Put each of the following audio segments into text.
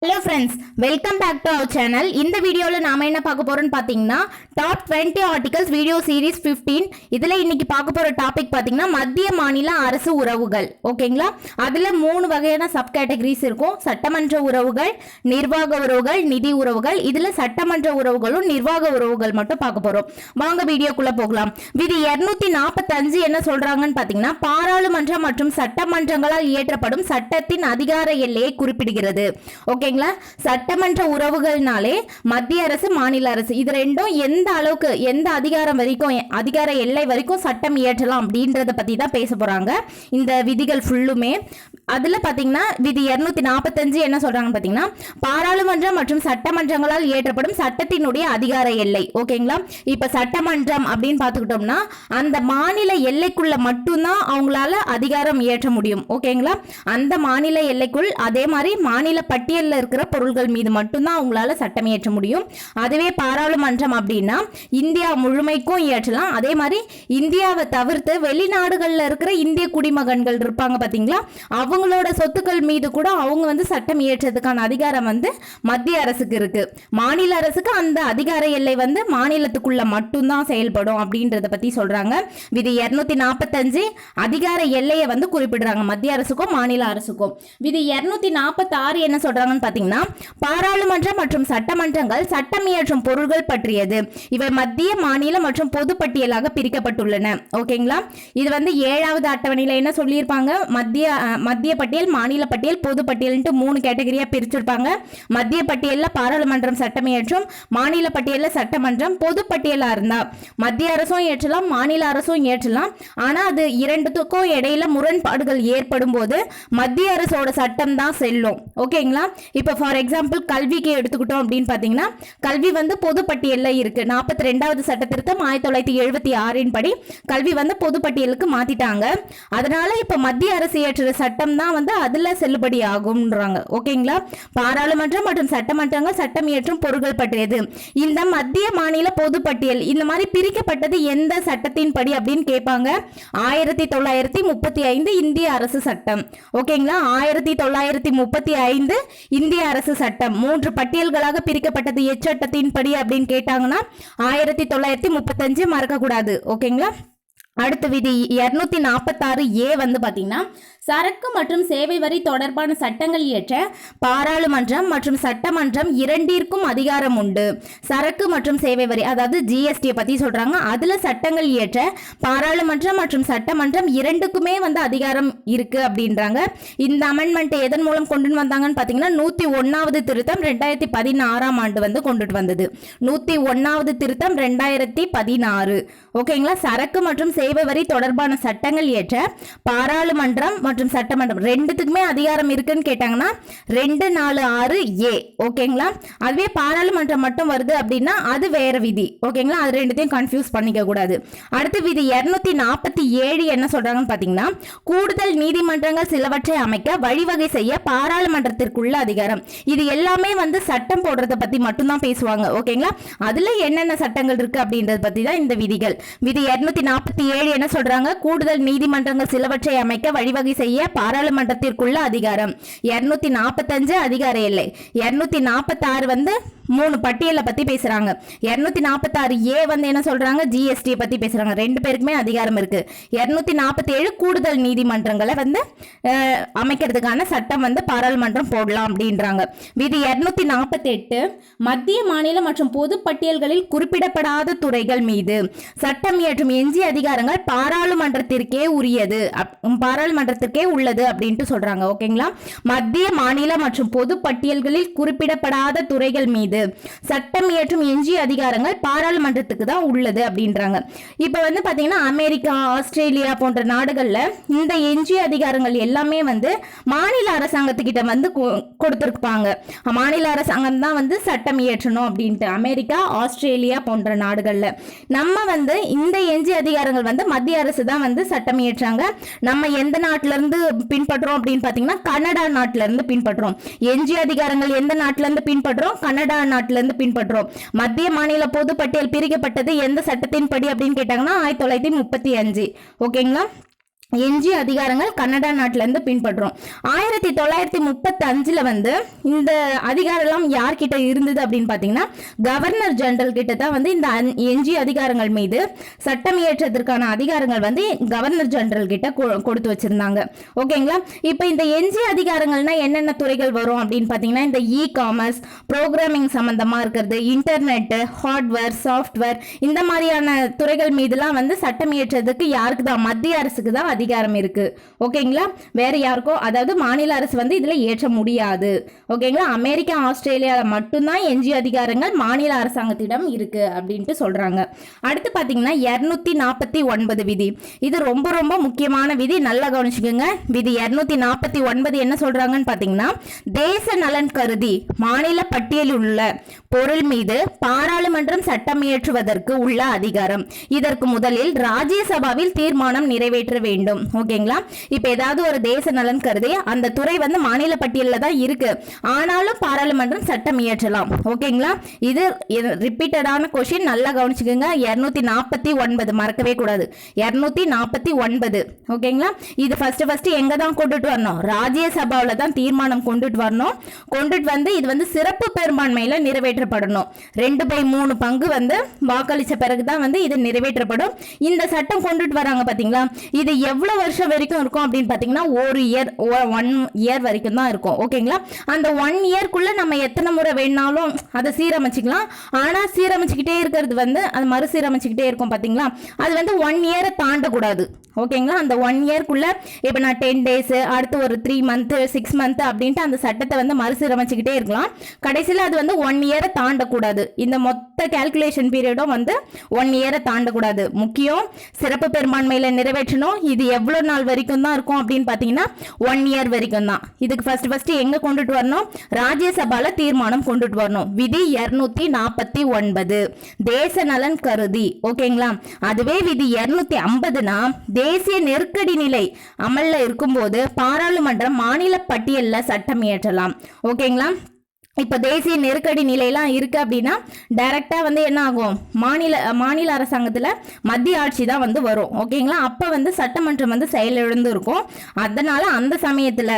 Hello friends, welcome back to our channel. இந்த வீடியோவில் நாம் என்ன பார்க்க போகிறோம்னு பார்த்தீங்கன்னா டாப் 20 ஆர்டிகல்ஸ் வீடியோ சீரிஸ் 15. இதில் இன்னைக்கு பார்க்க போகிற டாபிக் பார்த்தீங்கன்னா மத்திய மாநில அரசு உறவுகள். ஓகேங்களா? அதில் 3 வகையான சப் கேட்டகரிஸ் இருக்கும். சட்டமன்ற உறவுகள், நிர்வாக உறவுகள், நிதி உறவுகள். இதில் சட்டமன்ற உறவுகளும் நிர்வாக உறவுகள் மட்டும் பார்க்க போகிறோம். வாங்க வீடியோக்குள்ளே போகலாம். விதி 245 என்ன சொல்கிறாங்கன்னு பார்த்தீங்கன்னா பாராளுமன்றம் மற்றும் சட்டமன்றங்களால் இயற்றப்படும் சட்டத்தின் அதிகார எல்லையை குறிப்பிடுகிறது. ஓகே, சட்டமன்ற உறவுகள்னாலே மத்திய அரசு, மாநில அரசு இது ரெண்டும் எந்த அளவுக்கு, எந்த அதிகாரம் வரைக்கும், அதிகார எல்லை வரைக்கும் சட்டம் இயற்றலாம் அப்படின்றத பத்தி தான் பேச போறாங்க இந்த விதிகள் ஃபுல்லுமே. அதுல பாத்தீங்கன்னா விதி 245 என்ன சொல்றாங்க பாத்தீங்கன்னா பாராளுமன்றம் மற்றும் சட்டமன்றங்களால் இயற்றப்படும் சட்டத்தினுடைய அதிகார எல்லை. ஓகேங்களா? இப்ப சட்டமன்றம் அப்படின்னு பாத்துக்கிட்டோம்னா அந்த மாநில எல்லைக்குள்ள மட்டும்தான் அவங்களால அதிகாரம் இயற்ற முடியும். ஓகேங்களா? அந்த மாநில எல்லைக்குள், அதே மாதிரி மாநில பட்டியலில் இருக்கிற பொருள்கள் மீது மட்டும்தான் அவங்களால சட்டம் இயற்ற முடியும். அதுவே பாராளுமன்றம் அப்படின்னா இந்தியா முழுமைக்கும் இயற்றலாம். அதே மாதிரி இந்தியாவை தவிர்த்து வெளிநாடுகளில் இருக்கிற இந்திய குடிமகன்கள் இருப்பாங்க பாத்தீங்களா, அவங்களோட சொத்துக்கள் மீது கூட அவங்க சட்டம் இயற்றதுக்கான அதிகாரம் மத்திய அரசுக்கு இருக்கு. மாநில அரசுக்கு அந்த அதிகார எல்லை மாநிலத்துக்குள்ள மட்டும்தான் செயல்படும் அப்படின்றத பத்தி சொல்றாங்க. விதி 245 அதிகார எல்லையை குறிப்பிடுறாங்க மத்திய அரசுக்கும் மாநில அரசுக்கும். விதி 246 என்ன சொல்றாங்கன்னு பாத்தீங்கன்னா பாராளுமன்றம் மற்றும் சட்டமன்றங்கள் சட்டம் இயற்றும் பொருள்கள் பற்றியது. இவை மத்திய, மாநில மற்றும் பொது பட்டியலாக பிரிக்கப்பட்டுள்ளன. ஓகேங்களா? இது 7வது அட்டவணையில என்ன சொல்லியிருப்பாங்க, மத்திய பட்டியல், மாநில பட்டியல், பொது பட்டியல் 3 கேட்டகரியா பிரிச்சிருப்பாங்க. மத்திய பட்டியல்ல பாராளுமன்றம் சட்டம் இயற்றும், மாநில பட்டியல்ல சட்டமன்றம், பொது பட்டியலா இருந்தா மத்திய அரசும் ஏற்றலாம், மாநில அரசும் ஏற்றலாம். ஆனா அது இரண்டுத்துக்கும் இடையில முரண்பாடுகள் ஏற்படும் போது மத்திய அரசோட சட்டம் தான் செல்லும். ஓகேங்களா? இப்போ ஃபார் எக்ஸாம்பிள் கல்விக்கு எடுத்துக்கிட்டோம் அப்படின்னு பார்த்தீங்கன்னா கல்வி பொது பட்டியலில் இருக்கு. 42வது சட்ட திருத்தம் 1976 படி கல்வி பொது பட்டியலுக்கு மாத்திட்டாங்க. அதனால இப்போ மத்திய அரசு இயற்ற சட்டம் தான் அதுல செல்லுபடி ஆகும்ன்றாங்க. ஓகேங்களா? பாராளுமன்றம் மற்றும் சட்டமன்றங்கள் சட்டம் இயற்றும் பொருட்கள் பற்றியது. இந்த மத்திய மாநில பொது பட்டியல் இந்த மாதிரி பிரிக்கப்பட்டது எந்த சட்டத்தின் படி அப்படின்னு கேட்பாங்க. 1935 இந்திய அரசு சட்டம். ஓகேங்களா? 1935 இந்திய அரசு சட்டம் 3 பட்டியல்களாக பிரிக்கப்பட்டது எச்சட்டத்தின் படி அப்படின்னு கேட்டாங்கன்னா 1935 மறக்க கூடாது. ஓகேங்களா? அடுத்த விதி 246A பாத்தீங்கன்னா சரக்கு மற்றும் சேவை வரி தொடர்பான சட்டங்கள் இயற்ற பாராளுமன்றம் மற்றும் சட்டமன்றம் இரண்டிற்கும் அதிகாரம் உண்டு. சரக்கு மற்றும் சேவை வரி, அதாவது ஜிஎஸ்டி பத்தி சொல்றாங்க. அதுல சட்டங்கள் இயற்ற பாராளுமன்றம் மற்றும் சட்டமன்றம் இரண்டுக்குமே அதிகாரம் இருக்கு அப்படின்றாங்க. இந்த அமெண்ட்மெண்ட் எதன் மூலம் கொண்டு வந்தாங்கன்னு பாத்தீங்கன்னா 101வது திருத்தம் 2016 ஆண்டு கொண்டுட்டு வந்தது. 101வது திருத்தம் 2016. ஓகேங்களா? சரக்கு மற்றும் சேவை வரி தொடர்பான சட்டங்கள் இயற்ற பாராளுமன்றம் மற்றும் சட்டமன்றம் ரெண்டுத்துக்குமே அதிகாரம் இருக்குன்னு கேட்டாங்கன்னா 246A. ஓகேங்களா? அதுவே பாராளுமன்றம் மட்டும் வருது அப்படின்னா அது வேற விதி. ஓகேங்களா? அது ரெண்டுத்தையும் கன்ஃபியூஸ் பண்ணிக்க கூடாது. அடுத்து விதி 247 என்ன சொல்றாங்கன்னு பாத்தீங்கன்னா கூடுதல் நீதிமன்றங்கள் சிலவற்றை அமைக்க வழிவகை செய்ய பாராளுமன்றத்திற்குள்ள அதிகாரம். இது எல்லாமே சட்டம் போடுறத பத்தி மட்டும்தான் பேசுவாங்க. ஓகேங்களா? அதுல என்னென்ன சட்டங்கள் இருக்கு அப்படின்றத பத்தி தான் இந்த விதிகள். விதி 247 என்ன சொல்றாங்க, கூடுதல் நீதிமன்றங்கள் சிலவற்றை அமைக்க வழிவகை செய்ய பாராளுமன்றத்திற்குள்ள அதிகாரம். 245 அதிகார எல்லை. 246 3 பட்டியலை பத்தி பேசுறாங்க. 246A என்ன சொல்றாங்க, ஜிஎஸ்டி பத்தி பேசுறாங்க. ரெண்டு பேருக்குமே அதிகாரம் இருக்கு. 247 கூடுதல் நீதிமன்றங்களை அமைக்கிறதுக்கான சட்டம் பாராளுமன்றம் போடலாம் அப்படின்றாங்க. விதி 248 மத்திய, மாநில மற்றும் பொது பட்டியல்களில் குறிப்பிடப்படாத துறைகள் மீது சட்டம் இயற்றும் எஞ்சிய அதிகாரங்கள் பாராளுமன்றத்திற்கே உரியது, பாராளுமன்றத்திற்கே உள்ளது அப்படின்ட்டு சொல்றாங்க. ஓகேங்களா? மத்திய, மாநில மற்றும் பொது பட்டியல்களில் குறிப்பிடப்படாத துறைகள் மீது சட்டம் இயற்றும் எஞ்சிய அதிகாரங்கள் பாராளுமன்றத்துக்கு தான் உள்ளது அப்படின்றாங்க. இப்ப பாத்தீங்கன்னா அமெரிக்கா, ஆஸ்திரேலியா போன்ற நாடுகள்ல இந்த எஞ்சிய அதிகாரங்கள் எல்லாமே மாநில அரசாங்கத்துக்கிட்ட கொடுத்திருப்பாங்க. மாநில அரசாங்கம் தான் சட்டம் இயற்றணும் அப்படின்ட்டு. அமெரிக்கா, ஆஸ்திரேலியா போன்ற நாடுகள்ல நம்ம இந்த எஞ்சிய அதிகாரங்கள் மத்திய அரசு தான் சட்டம் இயற்றாங்க. நம்ம எந்த நாட்டில இருந்து பின்பற்றோம் அப்படின்னு பாத்தீங்கன்னா கனடா நாட்டில இருந்து பின்பற்றோம். எஞ்சிய அதிகாரங்கள் எந்த நாட்டில இருந்து பின்பற்றோம், கனடா நாட்டில இருந்து பின்பற்றோம். மத்திய, மாநில பொது பட்டியல் பிரிக்கப்பட்டது எந்த சட்டத்தின் படி அப்படின்னு கேட்டாங்கன்னா 1935. ஓகேங்களா? எஞ்சிய அதிகாரங்கள் கனடா நாட்டில இருந்து பின்பற்றோம். 1935 வந்து இந்த அதிகாரம் யார்கிட்ட இருந்தது அப்படின்னு பாத்தீங்கன்னா கவர்னர் ஜெனரல் கிட்ட தான் வந்து இந்த எஞ்சிய அதிகாரங்கள் மீது சட்டம் இயற்றதற்கான அதிகாரங்கள் வந்து கவர்னர் ஜெனரல் கிட்ட கொடுத்து வச்சிருந்தாங்க. ஓகேங்களா? இப்போ இந்த எஞ்சிய அதிகாரங்கள்னா என்னென்ன துறைகள் வரும் அப்படின்னு பாத்தீங்கன்னா இந்த காமர்ஸ், ப்ரோக்ராமிங் சம்பந்தமா இருக்கிறது, இன்டர்நெட், ஹார்ட்வேர், சாஃப்ட்வேர், இந்த மாதிரியான துறைகள் மீதுலாம் வந்து சட்டம் இயற்றதுக்கு யாருக்கு தான்? மத்திய அரசுக்கு தான் அதிகாரம் இருக்கு. ஓகேங்களா? வேற யாருக்கோ, அதாவது மாநில அரசு வந்து இதுல ஏற்ற முடியாது. ஓகேங்களா? அமெரிக்கா, ஆஸ்திரேலியால மட்டும்தான் எஞ்சிய அதிகாரங்கள் மாநில அரசாங்கத்திடம் இருக்கு அப்படின்ட்டு சொல்றாங்க. அடுத்து பாத்தீங்கன்னா 249 விதி. இது ரொம்ப ரொம்ப முக்கியமான விதி, நல்லா கவனிச்சுக்கோங்க. விதி 249 என்ன சொல்றாங்கன்னு பாத்தீங்கன்னா தேச நலன் கருதி மாநில பட்டியலில் உள்ள பொருள் மீது பாராளுமன்றம் சட்டம் இயற்றுவதற்கு உள்ள அதிகாரம். இதற்கு முதலில் ராஜ்யசபாவில் தீர்மானம் நிறைவேற்ற வேண்டும். ஓகேங்களா? இப்ப ஏதாவது ஒரு தேச நலன் கருதி அந்த துறை வந்து மாநில பட்டியலில் தான் இருக்கு, ஆனாலும் பாராளுமன்றம் சட்டம் இயற்றலாம். ஓகேங்களா? இது ரிப்பீட்டடான கொஸ்டின், நல்லா கவனிச்சுக்கோங்க. 249 மறக்கவே கூடாது. 249. ஓகேங்களா? இது ஃபர்ஸ்ட் எங்க தான் கொண்டுட்டு வரணும்? ராஜ்யசபாவில் தான் தீர்மானம் கொண்டுட்டு வரணும். கொண்டுட்டு வந்து இது வந்து சிறப்பு பெரும்பான்மையில நிறைவேற்றப்படணும். 2/3 பங்கு வந்து வாக்களிச்ச பிறகுதான் வந்து இது நிறைவேற்றப்படும். இந்த சட்டம் கொண்டுட்டு வராங்க பாத்தீங்களா? இது எவ்வளவு வருஷம் வரைக்கும் இருக்கும் அப்படின்னு பாத்தீங்கன்னா 1 இயர் வரைக்கும் தான் இருக்கும். ஓகேங்களா? அந்த 1 இயர்க்குள்ள நம்ம எத்தனை முறை வேணாலும் அதை சீரமைச்சிக்கலாம். ஆனா சீரமைச்சுக்கிட்டே இருக்கிறது வந்து அது மறுசீரமைச்சுக்கிட்டே இருக்கும் பாத்தீங்களா? அது வந்து 1 இயரை தாண்டக்கூடாது. ஓகேங்களா? அந்த 1 இயர்க்குள்ள இப்போ நான் 10 days, அடுத்து ஒரு 3 month, 6 month அப்படின்ட்டு அந்த சட்டத்தை வந்து மறுசீரமைச்சுக்கிட்டே இருக்கலாம். கடைசியில் அது வந்து 1 இயரை தாண்டக்கூடாது. இந்த மொத்த கால்குலேஷன் பீரியடும் வந்து 1 இயரை தாண்டக்கூடாது. முக்கியம், சிறப்பு பெரும்பான்மையில நிறைவேற்றணும். இது எவ்வளவு நாள் வரைக்கும் தான் இருக்கும் அப்படின்னு பாத்தீங்கன்னா 1 இயர் வரைக்கும் தான். இதுக்கு ஃபர்ஸ்ட் எங்க கொண்டுட்டு வரணும்? ராஜ்யசபால தீர்மானம் கொண்டுட்டு வரணும். விதி 249 தேச நலன் கருதி. ஓகேங்களா? அதுவே விதி 250னா தேசிய நெருக்கடி நிலை அமல்ல இருக்கும்போது பாராளுமன்றம் மாநில பட்டியலில் சட்டம் இயற்றலாம். ஓகேங்களா? இப்போ தேசிய நெருக்கடி நிலையெல்லாம் இருக்கு அப்படின்னா டைரக்டா வந்து என்ன ஆகும்? மாநில அரசாங்கத்தில் மத்திய ஆட்சி தான் வந்து வரும். ஓகேங்களா? அப்போ வந்து சட்டமன்றம் வந்து செயலிழந்து இருக்கும். அதனால அந்த சமயத்தில்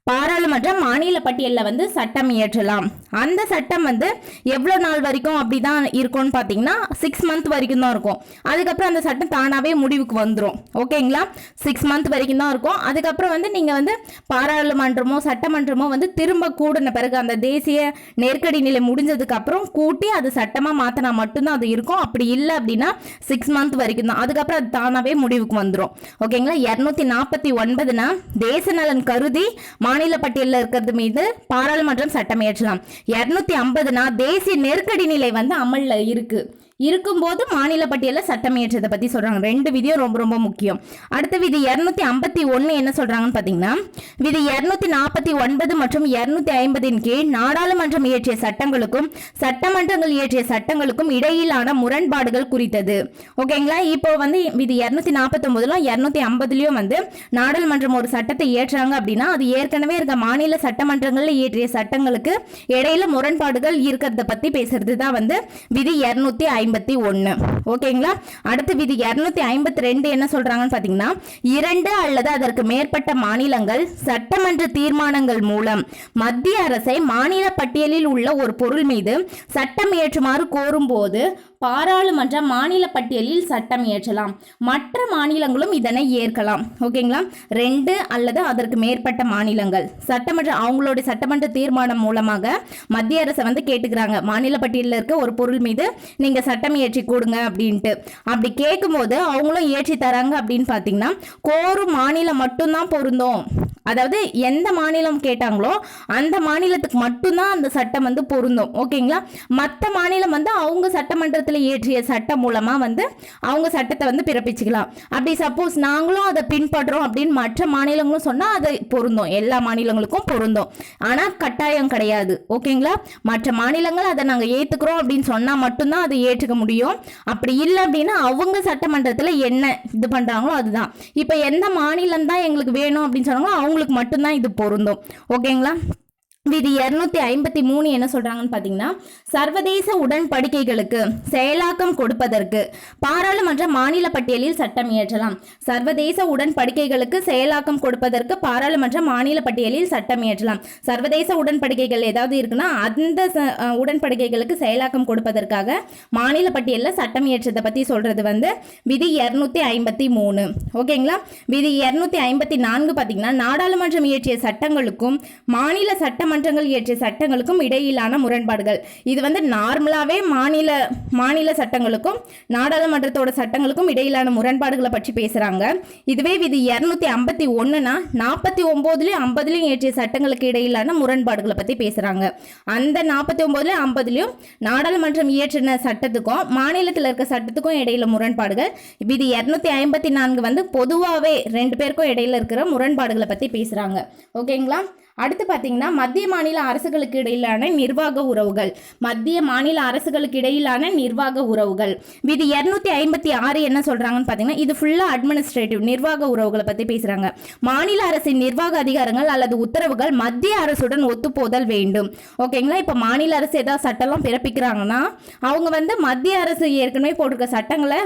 பாராளுமன்றம் மாநில பட்டியலில் வந்து சட்டம் இயற்றலாம். அந்த சட்டம் வந்து எவ்வளோ நாள் வரைக்கும் அப்படிதான் இருக்கும்னு பார்த்தீங்கன்னா 6 month வரைக்கும் தான் இருக்கும். அதுக்கப்புறம் அந்த சட்டம் தானாகவே முடிவுக்கு வந்துடும். ஓகேங்களா? 6 month வரைக்கும் தான் இருக்கும். அதுக்கப்புறம் வந்து நீங்கள் வந்து பாராளுமன்றமோ சட்டமன்றமோ வந்து திரும்ப கூடின பிறகு அந்த தேசிய நெருக்கடி நிலை முடிஞ்சதுக்கு அப்புறம் கூட்டி அது சட்டமாக மாற்றினா மட்டும்தான் அது இருக்கும். அப்படி இல்லை அப்படின்னா 6 month வரைக்கும் தான். அதுக்கப்புறம் அது தானாகவே முடிவுக்கு வந்துடும். ஓகேங்களா? 249னா தேச நலன் கருதி மாநில பட்டியலில் இருக்கிறது மீது பாராளுமன்றம் சட்டம் இயற்றலாம். 250னா தேசிய நெருக்கடி நிலை வந்து அமல்ல இருக்கும்போது மாநில பட்டியலில் சட்டம் இயற்றதை பத்தி சொல்றாங்க. 2 விதியும் ரொம்ப ரொம்ப முக்கியம். அடுத்த விதி 251 என்ன சொல்றாங்கன்னு பாத்தீங்கன்னா விதி 249 மற்றும் 250 கீழ் நாடாளுமன்றம் இயற்றிய சட்டங்களுக்கும் சட்டமன்றங்கள் இயற்றிய சட்டங்களுக்கும் இடையிலான முரண்பாடுகள் குறித்தது. ஓகேங்களா? இப்போ வந்து விதி 249லும் 250லையும் வந்து நாடாளுமன்றம் ஒரு சட்டத்தை இயற்றாங்க அப்படின்னா அது ஏற்கனவே இருக்க மாநில சட்டமன்றங்கள்ல இயற்றிய சட்டங்களுக்கு இடையில முரண்பாடுகள் இருக்கிறத பத்தி பேசுறது தான் வந்து விதி 251. ஓகேங்களா? அடுத்து விதி 252 என்ன சொல்றாங்கன்னு பாத்தீங்கன்னா 2 அல்லது அதற்கு மேற்பட்ட மாநிலங்கள் சட்டமன்ற தீர்மானங்கள் மூலம் மத்திய அரசை மாநில பட்டியலில் உள்ள ஒரு பொருள் மீது சட்டம் இயற்றுமாறு கோரும் போது பாராளுமன்ற மாநில பட்டியலில் சட்டம் இயற்றலாம். மற்ற மாநிலங்களும் இதனை ஏற்கலாம். ஓகேங்களா? 2 அல்லது அதற்கு மேற்பட்ட மாநிலங்கள் அவங்களுடைய சட்டமன்ற தீர்மானம் மூலமாக மத்திய அரசை வந்து கேட்டுக்கிறாங்க, மாநில பட்டியலில் இருக்க ஒரு பொருள் மீது நீங்க சட்டம் இயற்றி கொடுங்க அப்படின்ட்டு. அப்படி கேட்கும்போது அவங்களும் இயற்றி தராங்க அப்படின்னு பார்த்தீங்கன்னா கோரும் மாநிலம் மட்டும்தான் பொருந்தும். அதாவது எந்த மாநிலம் கேட்டாங்களோ அந்த மாநிலத்துக்கு மட்டும்தான் அந்த சட்டம் வந்து பொருந்தும். ஓகேங்களா? மற்ற மாநிலம் வந்து அவங்க சட்டமன்றத்தில் இயற்றிய சட்டம் மூலமா வந்து அவங்க சட்டத்தை வந்து பிறப்பிச்சுக்கலாம். அப்படி சப்போஸ் நாங்களும் அதை பின்பற்றோம் அப்படின்னு மற்ற மாநிலங்களும் சொன்னா அது பொருந்தும், எல்லா மாநிலங்களுக்கும் பொருந்தும். ஆனா கட்டாயம் கிடையாது. ஓகேங்களா? மற்ற மாநிலங்கள் அதை நாங்க ஏத்துக்கிறோம் அப்படின்னு சொன்னா மட்டும்தான் அதை ஏற்றுக்க முடியும். அப்படி இல்லை அப்படின்னா அவங்க சட்டமன்றத்தில் என்ன இது பண்றாங்களோ அதுதான். இப்ப எந்த மாநிலம் தான் எங்களுக்கு வேணும் அப்படின்னு சொன்னாங்களோ அவங்களுக்கு மட்டும்தான் இது பொருந்தும். ஓகேங்களா? விதி 253 என்ன சொல்றாங்கன்னு பாத்தீங்கன்னா, சர்வதேச உடன்படிக்கைகளுக்கு செயலாக்கம் கொடுப்பதற்கு பாராளுமன்ற மாநில பட்டியலில் சட்டம் இயற்றலாம். சர்வதேச உடன்படிக்கைகளுக்கு செயலாக்கம் கொடுப்பதற்கு பாராளுமன்ற மாநில பட்டியலில் சட்டம் இயற்றலாம். சர்வதேச உடன்படிக்கைகள் ஏதாவது இருக்குன்னா அந்த உடன்படிக்கைகளுக்கு செயலாக்கம் கொடுப்பதற்காக மாநில பட்டியலில் சட்டம் இயற்றதை பத்தி சொல்றது வந்து விதி 253. ஓகேங்களா. விதி 254 பாத்தீங்கன்னா, நாடாளுமன்றம் இயற்றிய சட்டங்களுக்கும் மாநில சட்டமன்றங்கள் இயற்றிய சட்டங்களுக்கும் இடையிலான முரண்பாடுகள். இது வந்து நார்மலாவே மாநில சட்டங்களுக்கும் நாடாளுமன்றத்தோட சட்டங்களுக்கும் இடையிலான முரண்பாடுகளை பற்றி பேசுறாங்க. இதுவே விதி 251னா 49லயும் 50லயும் இயற்றிய சட்டங்களுக்கு இடையிலான முரண்பாடுகளை பத்தி பேசுறாங்க. அந்த 49லயும் 50லயும் நாடாளுமன்றம் இயற்றின சட்டத்துக்கும் மாநிலத்தில் இருக்க சட்டத்துக்கும் இடையில முரண்பாடுகள். விதி 254 வந்து பொதுவாகவே 2 பேருக்கும் இடையில இருக்கிற முரண்பாடுகளை பத்தி பேசுறாங்க. ஓகேங்களா. அடுத்து பார்த்தீங்கன்னா, மத்திய மாநில அரசுகளுக்கு இடையிலான நிர்வாக உறவுகள். மத்திய மாநில அரசுகளுக்கு இடையிலான நிர்வாக உறவுகள் விதி 256 என்ன சொல்றாங்கன்னு பார்த்தீங்கன்னா, இது ஃபுல்லா அட்மினிஸ்ட்ரேட்டிவ் நிர்வாக உறவுகளை பத்தி பேசுறாங்க. மாநில அரசின் நிர்வாக அதிகாரங்கள் அல்லது உத்தரவுகள் மத்திய அரசுடன் ஒத்துப்போதல் வேண்டும். ஓகேங்களா. இப்போ மாநில அரசு ஏதாவது சட்டம்லாம் பிறப்பிக்கிறாங்கன்னா அவங்க வந்து மத்திய அரசு ஏற்கனவே போட்டிருக்க சட்டங்களை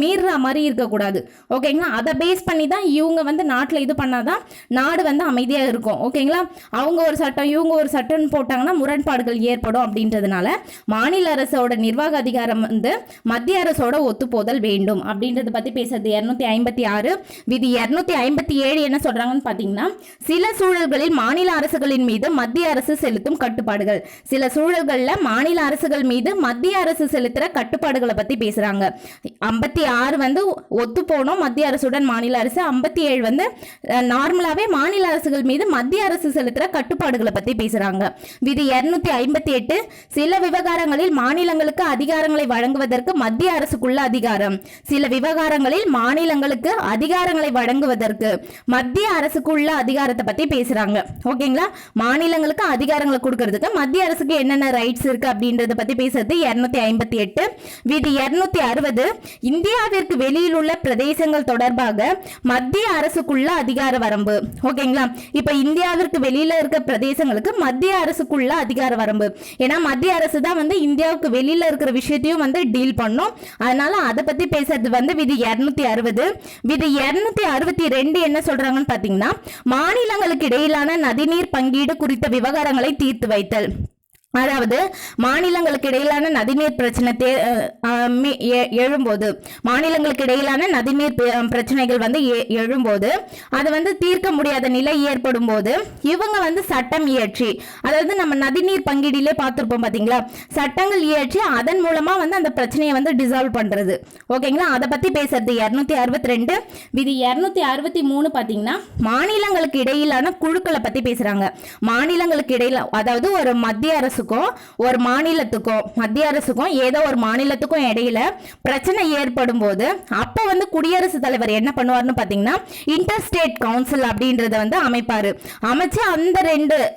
மீறுற மாதிரி இருக்கக்கூடாது. ஓகேங்களா. அதை பேஸ் பண்ணி தான் இவங்க வந்து நாட்டில் இது பண்ணாதான் நாடு வந்து அமைதியாக இருக்கும். ஓகேங்களா. அவங்க ஒரு சட்டம் இவங்க ஒரு சட்டம் போட்டாங்கன்னா முரண்பாடுகள் ஏற்படும். அப்படின்றதுனால மாநில அரசோட நிர்வாக அதிகாரம் வந்து மத்திய அரசோட ஒத்துப்போதல் வேண்டும் அப்படின்றத பத்தி பேசுறது 256. விதி 257 என்ன சொல்றாங்கன்னு பாத்தீங்கன்னா, சில சூழல்களில் மாநில அரசுகளின் மீது மத்திய அரசு செலுத்தும் கட்டுப்பாடுகள். சில சூழல்கள்ல மாநில அரசுகள் மீது மத்திய அரசு செலுத்துற கட்டுப்பாடுகளை பத்தி பேசுறாங்க. 56 வந்து ஒத்து போனோம் மத்திய அரசுடன் மாநில அரசு. 57 வந்து நார்மலாவே மாநில அரசுகள் மீது மத்திய அரசு செலுத்துற கட்டுப்பாடுகளை பத்தி பேசுறாங்க. விதி 258 சில விவகாரங்களில் மாநிலங்களுக்கு அதிகாரங்களை வழங்குவதற்கு மத்திய அரசுக்குள்ள அதிகாரம். சில விவகாரங்களில் மாநிலங்களுக்கு அதிகாரங்களை வழங்குவதற்கு மத்திய அரசுக்குள்ள அதிகாரத்தை பத்தி பேசுறாங்க. ஓகேங்களா. மாநிலங்களுக்கு அதிகாரங்களை கொடுக்கிறதுக்கு மத்திய அரசுக்கு என்னென்ன ரைட்ஸ் இருக்கு அப்படின்றத பத்தி பேசுறது 258. விதி 260 இந்தியாவிற்கு வெளியில் உள்ள பிரதேசங்கள் தொடர்பாக மத்திய அரசுக்குள்ள அதிகார வரம்பு. ஓகேங்களா. இப்ப இந்தியாவிற்கு வெளியில இருக்க பிரதேசங்களுக்கு மத்திய அரசுக்குள்ள அதிகார வரம்பு. ஏன்னா மத்திய அரசு தான் வந்து இந்தியாவுக்கு வெளியில இருக்கிற விஷயத்தையும் வந்து டீல் பண்ணும். அதனால அதை பத்தி பேசுறது வந்து விதி 260. விதி 262 என்ன சொல்றாங்கன்னு பாத்தீங்கன்னா, மாநிலங்களுக்கு இடையிலான நதிநீர் பங்கீடு குறித்த விவகாரங்களை தீர்த்து வைத்தல். அதாவது மாநிலங்களுக்கு இடையிலான நதிநீர் பிரச்சனை எழும்போது மாநிலங்களுக்கு இடையிலான நதிநீர் பிரச்சனைகள் வந்து எழும்போது அது வந்து தீர்க்க முடியாத நிலை ஏற்படும் போது இவங்க வந்து சட்டம் இயற்றி, அதாவது நம்ம நதிநீர் பங்கீடிலே பார்த்துருப்போம் பார்த்தீங்களா, சட்டங்கள் இயற்றி அதன் மூலமா வந்து அந்த பிரச்சனையை வந்து டிசால்வ் பண்றது. ஓகேங்களா. அதை பத்தி பேசுறது 262. விதி 263 பார்த்தீங்கன்னா, மாநிலங்களுக்கு இடையிலான குழுக்களை பத்தி பேசுறாங்க. மாநிலங்களுக்கு இடையில, அதாவது ஒரு மத்திய அரசு ஒரு மாநிலத்துக்கும் மத்திய அரசுக்கும் ஏதோ ஒரு மாநிலத்துக்கும் இடையில பிரச்சனை ஏற்படும் போது அப்ப வந்து குடியரசுத் தலைவர் என்ன பண்ணுவார்னு பாத்தீங்கன்னா, இன்டர் ஸ்டேட் கவுன்சில் அப்படின்றத வந்து அமைப்பாரு. அமைச்சு அந்த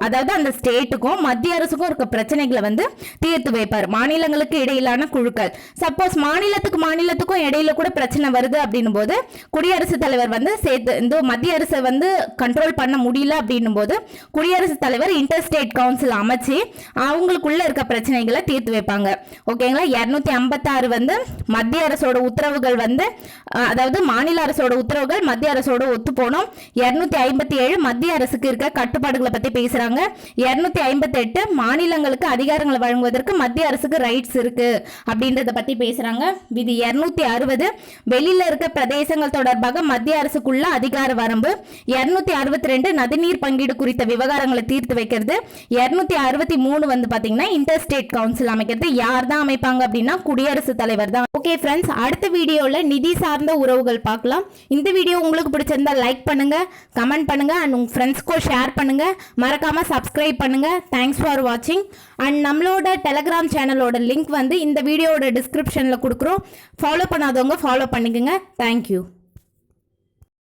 அதாவது அந்த ஸ்டேட்டுக்கும் மத்திய அரசுக்கும் இருக்க பிரச்சனைகளை வந்து தீர்த்து வைப்பார். மாநிலங்களுக்கு இடையிலான குழுக்கள். சப்போஸ் மாநிலத்துக்கும் இடையில கூட பிரச்சனை வருது அப்படின்னும் போது குடியரசுத் தலைவர் வந்து சேர்த்து இந்த மத்திய அரசை வந்து கண்ட்ரோல் பண்ண முடியல அப்படின்னும் போது குடியரசுத் தலைவர் இன்டர் ஸ்டேட் கவுன்சில் அமைச்சு அவங்களுக்குள்ள இருக்க பிரச்சனைகளை தீர்த்து வைப்பாங்க. ஓகேங்களா. 256 வந்து மத்திய அரசோட உத்தரவுகள் வந்து, அதாவது மாநில அரசோட உத்தரவுகள் மத்திய அரசோட ஒத்து போனோம். 257 மத்திய அரசுக்கு இருக்க கட்டுப்பாடுகளை பத்தி பேசுறாங்க. 258 மாநிலங்களுக்கு அதிகாரங்களை வழங்குவதற்கு மத்திய அரசுக்கு ரைட்ஸ் இருக்கு அப்படின்றத பத்தி பேசுறாங்க. விதி 260 வெளியில இருக்க பிரதேசங்கள் தொடர்பாக மத்திய அரசுக்குள்ள அதிகார வரம்பு. 262 நதிநீர் பங்கீடு குறித்த விவகாரங்களை தீர்த்து வைக்கிறது. 263 வந்து பாத்தீங்கன்னா இன்டர் ஸ்டேட் கவுன்சில் அமைக்கிறது. யார் தான் அமைப்பாங்க அப்படின்னா குடியரசுத் தலைவர் தான். ஓகே ஃப்ரெண்ட்ஸ், அடுத்த வீடியோல நிதி சார்ந்த உறவுகள் பார்க்கலாம். இந்த வீடியோ உங்களுக்கு பிடிச்சிருந்தா லைக் பண்ணுங்க, கமெண்ட் பண்ணுங்க அண்ட் உங்க ஃப்ரெண்ட்ஸ்க்கும் ஷேர் பண்ணுங்க. மறக்காம சப்ஸ்கிரைப் பண்ணுங்க. தேங்க்ஸ் ஃபார் வாட்சிங். அண்ட் நம்மளோட டெலகிராம் சேனலோட லிங்க் வந்து இந்த வீடியோட டிஸ்கிரிப்ஷன்ல கொடுக்குறோம். ஃபாலோ பண்ணாதவங்க ஃபாலோ பண்ணிக்கோங்க. தேங்க்யூ.